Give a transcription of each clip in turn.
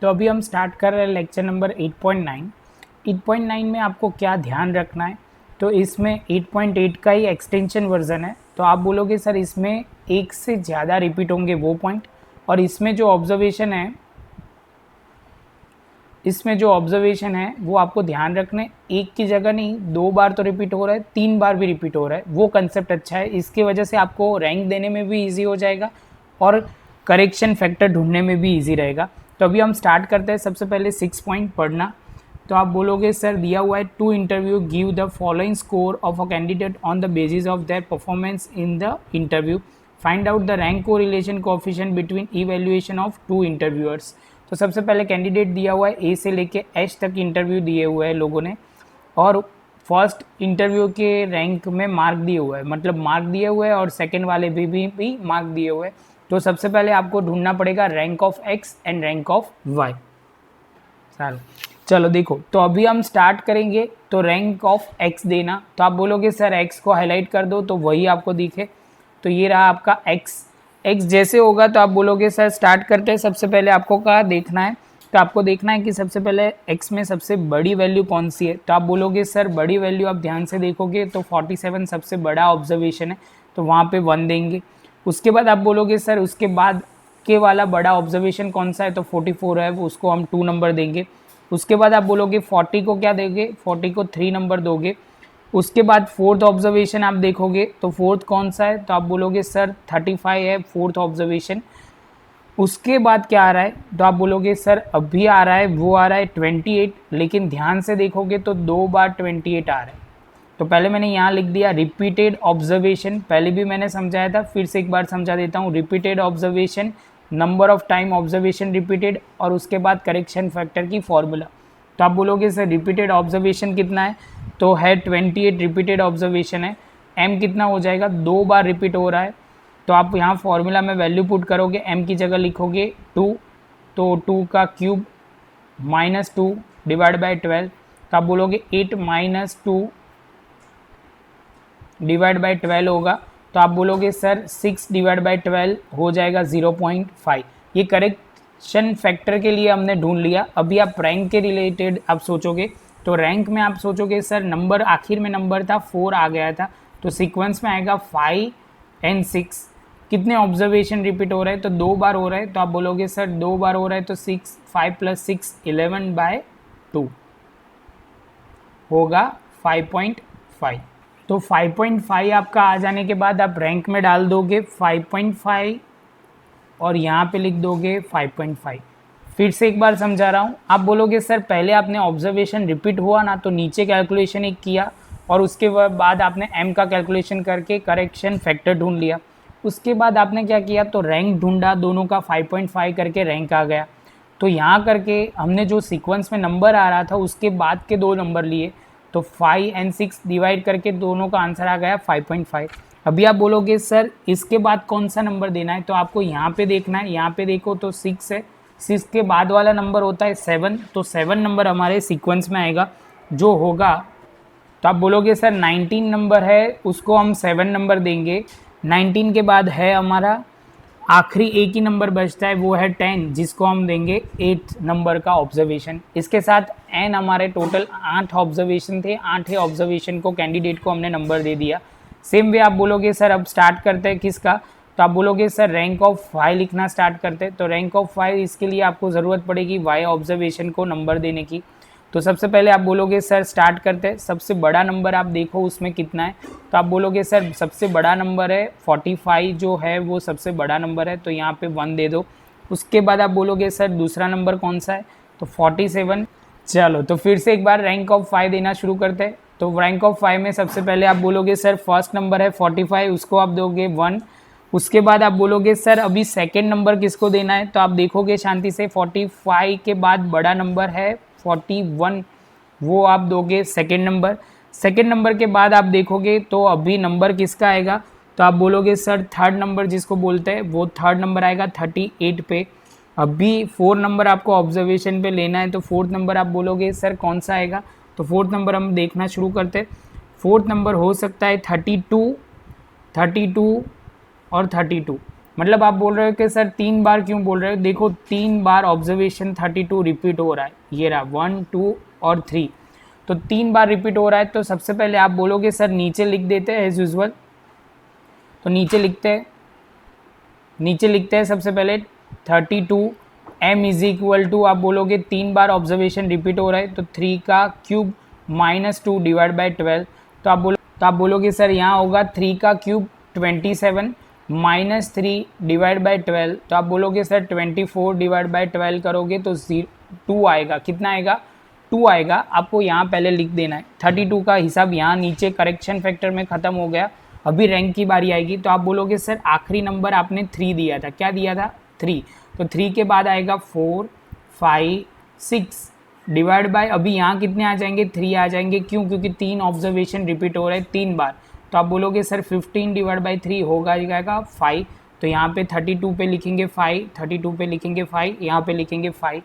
तो अभी हम स्टार्ट कर रहे हैं लेक्चर नंबर 8.9। 8.9 में आपको क्या ध्यान रखना है, तो इसमें 8.8 का ही एक्सटेंशन वर्जन है। तो आप बोलोगे सर इसमें एक से ज़्यादा रिपीट होंगे वो पॉइंट, और इसमें जो ऑब्जर्वेशन है वो आपको ध्यान रखना है, एक की जगह नहीं 2 बार तो रिपीट हो रहा है, 3 बार भी रिपीट हो रहा है, वो कंसेप्ट अच्छा है। इसकी वजह से आपको रैंक देने में भी ईजी हो जाएगा और करेक्शन फैक्टर ढूंढने में भी ईजी रहेगा। तो अभी हम स्टार्ट करते हैं। सबसे पहले 6 पॉइंट पढ़ना। तो आप बोलोगे सर दिया हुआ है two interview give the following score of a candidate on the basis of their performance in the interview, find out the rank correlation coefficient between evaluation of two interviewers. तो सबसे पहले candidate दिया हुआ है ए से लेके H तक interview दिए हुए हैं लोगों ने, और फर्स्ट इंटरव्यू के रैंक में मार्क दिए हुए हैं, मतलब मार्क दिए हुए हैं, और सेकंड वाले भी मार्क दिए हुए हैं। तो सबसे पहले आपको ढूंढना पड़ेगा rank of x and rank of y. चलो देखो, तो अभी हम स्टार्ट करेंगे। तो रैंक ऑफ एक्स देना, तो आप बोलोगे सर एक्स को हाईलाइट कर दो तो वही आपको दिखे। तो ये रहा आपका एक्स। एक्स जैसे होगा तो आप बोलोगे सर स्टार्ट करते हैं। सबसे पहले आपको क्या देखना है, तो आपको देखना है कि सबसे पहले एक्स में सबसे बड़ी वैल्यू कौन सी है। तो आप बोलोगे सर बड़ी वैल्यू, आप ध्यान से देखोगे तो 47 सबसे बड़ा ऑब्जर्वेशन है, तो वहाँ पे 1 देंगे। उसके बाद आप बोलोगे सर उसके बाद के वाला बड़ा ऑब्जर्वेशन कौन सा है, तो 44 है, उसको हम 2 नंबर देंगे। उसके बाद आप बोलोगे 40 को क्या देंगे, 40 को 3 नंबर दोगे। उसके बाद फोर्थ ऑब्जर्वेशन आप देखोगे तो फोर्थ कौन सा है, तो आप बोलोगे सर 35 है फोर्थ ऑब्जर्वेशन। उसके बाद क्या आ रहा है, तो आप बोलोगे सर अभी आ रहा है वो आ रहा है 28, लेकिन ध्यान से देखोगे तो 2 बार 28 आ रहा है। तो पहले मैंने यहाँ लिख दिया रिपीटेड ऑब्जर्वेशन, पहले भी मैंने समझाया था, फिर से एक बार समझा देता हूँ। Repeated observation, number of time observation repeated, और उसके बाद करेक्शन फैक्टर की फॉर्मूला। तो आप बोलोगे सर रिपीटेड ऑब्जर्वेशन कितना है, तो है 28 रिपीटेड ऑब्जर्वेशन है। एम कितना हो जाएगा, 2 बार रिपीट हो रहा है, तो आप यहाँ फॉर्मूला में वैल्यू पुट करोगे, एम की जगह लिखोगे 2, तो 2 का क्यूब -2 डिवाइड बाई 12। तो आप बोलोगे 8 - 2 डिवाइड बाई 12 होगा। तो आप बोलोगे सर 6 डिवाइड बाई 12 हो जाएगा 0.5। ये करेक्शन फैक्टर के लिए हमने ढूंढ लिया। अभी आप रैंक के रिलेटेड आप सोचोगे, तो रैंक में आप सोचोगे सर नंबर आखिर में नंबर था 4 आ गया था, तो सीक्वेंस में आएगा 5 एंड 6। कितने ऑब्जर्वेशन रिपीट हो रहे हैं, तो 2 बार हो रहे हैं। तो आप बोलोगे सर 2 बार हो रहा है तो 6, 5 + 6 11/2 होगा 5.5। तो 5.5 आपका आ जाने के बाद आप रैंक में डाल दोगे 5.5 और यहाँ पे लिख दोगे 5.5। फिर से एक बार समझा रहा हूँ। आप बोलोगे सर पहले आपने ऑब्जर्वेशन रिपीट हुआ ना, तो नीचे कैलकुलेशन एक किया, और उसके बाद आपने एम का कैलकुलेशन करके करेक्शन फैक्टर ढूंढ लिया। उसके बाद आपने क्या किया, तो रैंक ढूंढा, दोनों का 5.5 करके रैंक आ गया। तो यहाँ करके हमने जो सीक्वेंस में नंबर आ रहा था उसके बाद के 2 नंबर लिए, तो 5 और 6 डिवाइड करके दोनों का आंसर आ गया 5.5। अभी आप बोलोगे सर इसके बाद कौन सा नंबर देना है, तो आपको यहाँ पे देखना है। यहाँ पे देखो तो 6 है, 6 के बाद वाला नंबर होता है 7, तो 7 नंबर हमारे सीक्वेंस में आएगा जो होगा। तो आप बोलोगे सर 19 नंबर है, उसको हम 7 नंबर देंगे। 19 के बाद है हमारा आखिरी एक ही नंबर बचता है, वो है 10, जिसको हम देंगे 8 नंबर का ऑब्जर्वेशन। इसके साथ एन हमारे टोटल 8 ऑब्जर्वेशन थे, 8 ऑब्जर्वेशन को कैंडिडेट को हमने नंबर दे दिया। सेम वे आप बोलोगे सर अब स्टार्ट करते हैं किसका, तो आप बोलोगे सर रैंक ऑफ 5 लिखना स्टार्ट करते हैं। तो रैंक ऑफ 5, इसके लिए आपको ज़रूरत पड़ेगी वाई ऑब्जर्वेशन को नंबर देने की। तो सबसे पहले आप बोलोगे सर स्टार्ट करते हैं। सबसे बड़ा नंबर आप देखो उसमें कितना है, तो आप बोलोगे सर सबसे बड़ा नंबर है 45 जो है वो सबसे बड़ा नंबर है, तो यहाँ पे 1 दे दो। उसके बाद आप बोलोगे सर दूसरा नंबर कौन सा है, तो 47। चलो तो फिर से एक बार रैंक ऑफ 5 देना शुरू करते हैं। तो रैंक ऑफ 5 में सबसे पहले आप बोलोगे सर फर्स्ट नंबर है 45, उसको आप दोगे 1। उसके बाद आप बोलोगे सर अभी सेकेंड नंबर किसको देना है, तो आप देखोगे शांति से 45 के बाद बड़ा नंबर है 41, वो आप दोगे सेकेंड नंबर। सेकेंड नंबर के बाद आप देखोगे तो अभी नंबर किसका आएगा, तो आप बोलोगे सर थर्ड नंबर जिसको बोलते हैं वो थर्ड नंबर आएगा 38 पे। अभी 4 नंबर आपको ऑब्जर्वेशन पे लेना है, तो फोर्थ नंबर आप बोलोगे सर कौन सा आएगा, तो फोर्थ नंबर हम देखना शुरू करते हैं। फोर्थ नंबर हो सकता है 32 और 32। मतलब आप बोल रहे हो कि सर 3 बार क्यों बोल रहे हो, देखो 3 बार ऑब्जर्वेशन 32 रिपीट हो रहा है, ये रहा 1 2 और 3, तो 3 बार रिपीट हो रहा है। तो सबसे पहले आप बोलोगे सर नीचे लिख देते हैं एज यूजल, तो नीचे लिखते हैं सबसे पहले 32 m इज इक्वल टू, आप बोलोगे 3 बार ऑब्जर्वेशन रिपीट हो रहा है तो 3 का क्यूब -2 डिवाइड बाई 12, तो आप बोलोगे सर यहाँ होगा 3 का क्यूब 27 -3 डिवाइड बाई 12, तो आप बोलोगे सर 24 डिवाइड बाई 12 करोगे तो 2 आएगा, कितना आएगा 2 आएगा। आपको यहाँ पहले लिख देना है, 32 का हिसाब यहाँ नीचे करेक्शन फैक्टर में ख़त्म हो गया। अभी रैंक की बारी आएगी, तो आप बोलोगे सर आखिरी नंबर आपने 3 दिया था, क्या दिया था 3, तो 3 के बाद आएगा 4 5 6 डिवाइड बाय, अभी यहाँ कितने आ जाएंगे 3 आ जाएंगे, क्यों, क्योंकि 3 ऑब्जर्वेशन रिपीट हो रहे हैं 3 बार, तो आप बोलोगे सर 15 डिवाइड बाई 3 होगा जाएगा 5, तो यहाँ पे 32 पे लिखेंगे 5, 32 पे लिखेंगे 5, यहाँ पे लिखेंगे 5,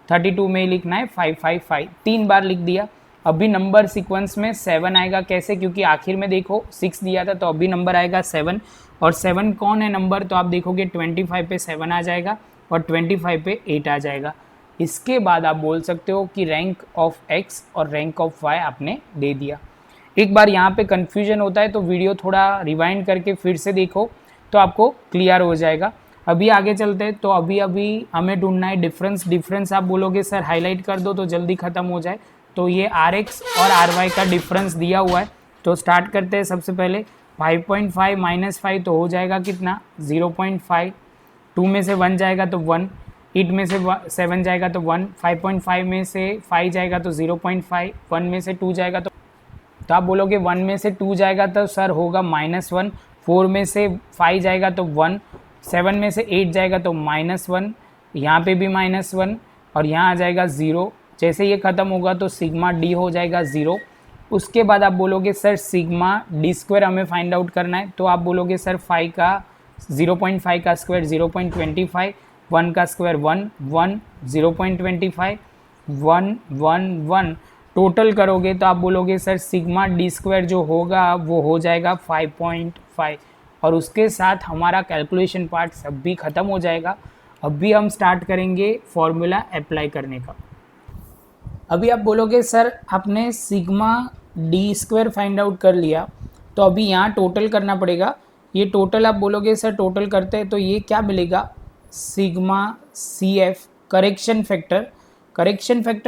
32 में ही लिखना है 5 5 5, 3 बार लिख दिया। अभी नंबर सीक्वेंस में 7 आएगा, कैसे, क्योंकि आखिर में देखो 6 दिया था, तो अभी नंबर आएगा 7, और 7 कौन है नंबर, तो आप देखोगे 25 पे 7 आ जाएगा और 25 पे 8 आ जाएगा। इसके बाद आप बोल सकते हो कि रैंक ऑफ x और रैंक ऑफ y आपने दे दिया। एक बार यहाँ पे कन्फ्यूजन होता है तो वीडियो थोड़ा रिवाइंड करके फिर से देखो तो आपको क्लियर हो जाएगा। अभी आगे चलते हैं, तो अभी हमें ढूंढना है डिफरेंस आप बोलोगे सर हाईलाइट कर दो तो जल्दी ख़त्म हो जाए, तो ये Rx और Ry का डिफरेंस दिया हुआ है, तो स्टार्ट करते हैं। सबसे पहले 5.5 -5 तो हो जाएगा कितना 0.5, 2 में से 1 जाएगा तो 1, 8 में से 7 जाएगा तो 1, 5.5 में से 5 जाएगा तो 0.5, 1 में से 2 जाएगा तो आप बोलोगे 1 में से 2 जाएगा तो सर होगा -1, 4 में से 5 जाएगा तो 1, 7 में से 8 जाएगा तो -1, यहाँ पे भी -1 और यहाँ आ जाएगा 0। जैसे ये ख़त्म होगा तो सिग्मा डी हो जाएगा 0। उसके बाद आप बोलोगे सर सिग्मा डी स्क्वायर हमें फाइंड आउट करना है, तो आप बोलोगे सर 5 का 0.5 का स्क्वायर 0.25, 1 का स्क्वायर 1 1, 0.25 1 1 1, टोटल करोगे तो आप बोलोगे सर सिग्मा डी स्क्वायर जो होगा वो हो जाएगा 5.5, और उसके साथ हमारा कैलकुलेशन पार्ट सब भी ख़त्म हो जाएगा। अभी हम स्टार्ट करेंगे फॉर्मूला अप्लाई करने का। अभी आप बोलोगे सर आपने sigma D square find out कर लिया, तो अभी यहाँ टोटल करना पड़ेगा। ये टोटल आप बोलोगे सर टोटल करते हैं तो ये क्या मिलेगा, sigma C F correction factor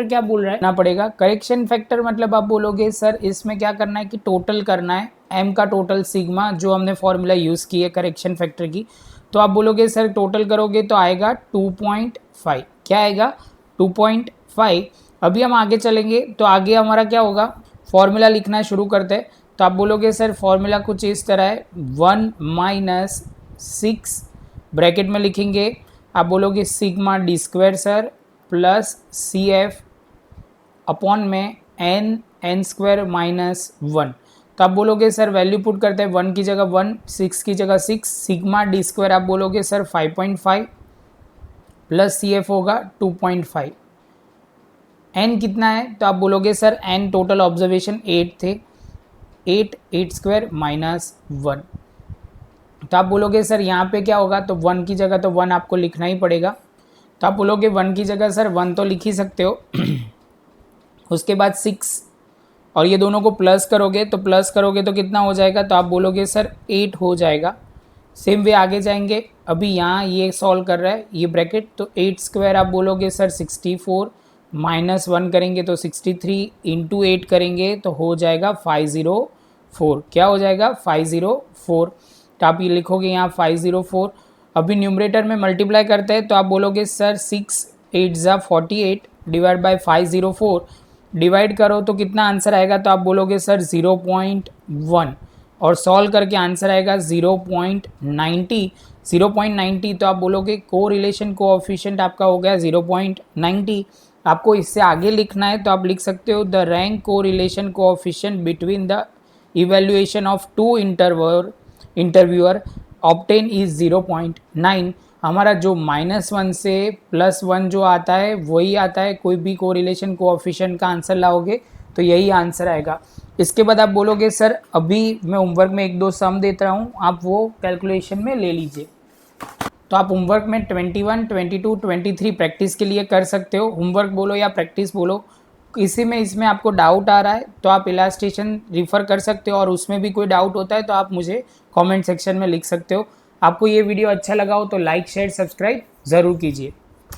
क्या बोल रहा है ना पड़ेगा। करेक्शन फैक्टर मतलब आप बोलोगे सर इसमें क्या करना है कि टोटल करना है m का टोटल सिग्मा जो हमने फॉर्मूला यूज़ की है करेक्शन फैक्टर की, तो आप बोलोगे सर टोटल करोगे तो आएगा 2.5, क्या आएगा 2.5। अभी हम आगे चलेंगे तो आगे हमारा क्या होगा, फॉर्मूला लिखना शुरू करते हैं। तो आप बोलोगे सर फॉर्मूला कुछ इस तरह है 1 - 6 ब्रैकेट में लिखेंगे, आप बोलोगे sigma D square sir plus C F upon में एन स्क्वायर -1, तो आप बोलोगे सर वैल्यू पुट करते हैं 1 की जगह 1, 6 की जगह 6, सिग्मा डी स्क्वायर आप बोलोगे सर 5.5 प्लस सी एफ होगा 2.5, एन कितना है तो आप बोलोगे सर एन टोटल ऑब्जर्वेशन 8 थे, 8 स्क्वायर -1, तो आप बोलोगे सर यहाँ पे क्या होगा, तो 1 की जगह तो 1 आपको लिखना ही पड़ेगा, तो आप बोलोगे 1 की जगह सर 1 तो लिख ही सकते हो उसके बाद 6 और ये दोनों को प्लस करोगे तो कितना हो जाएगा, तो आप बोलोगे सर 8 हो जाएगा। सेम वे आगे जाएंगे, अभी यहाँ ये सॉल्व कर रहा है ये ब्रैकेट, तो 8 स्क्वायर आप बोलोगे सर 64, -1 करेंगे तो 63, इंटू 8 करेंगे तो हो जाएगा 504, क्या हो जाएगा 504, तो आप ये लिखोगे यहाँ 504। अभी न्यूमरेटर में मल्टीप्लाई करते हैं तो आप बोलोगे सर 6 8 ज़ा 48 डिवाइड बाई 504, डिवाइड करो तो कितना आंसर आएगा, तो आप बोलोगे सर 0.1 और सॉल्व करके आंसर आएगा 0.90, तो आप बोलोगे को रिलेशन कोएफिशिएंट आपका हो गया 0.90। आपको इससे आगे लिखना है तो आप लिख सकते हो the rank correlation coefficient between the evaluation of 2 interviewer obtain is 0.9। हमारा जो -1 से +1 जो आता है वही आता है, कोई भी कोरिलेशन कोएफिशिएंट का आंसर लाओगे तो यही आंसर आएगा। इसके बाद आप बोलोगे सर अभी मैं होमवर्क में 1-2 सम देता हूँ, आप वो कैलकुलेशन में ले लीजिए। तो आप होमवर्क में 21, 22, 23 प्रैक्टिस के लिए कर सकते हो। होमवर्क बोलो या प्रैक्टिस बोलो, किसी में इसमें आपको डाउट आ रहा है तो आप इलास्टेशन रिफ़र कर सकते हो, और उसमें भी कोई डाउट होता है तो आप मुझे कमेंट सेक्शन में लिख सकते हो। आपको ये वीडियो अच्छा लगा हो तो लाइक शेयर सब्सक्राइब ज़रूर कीजिए।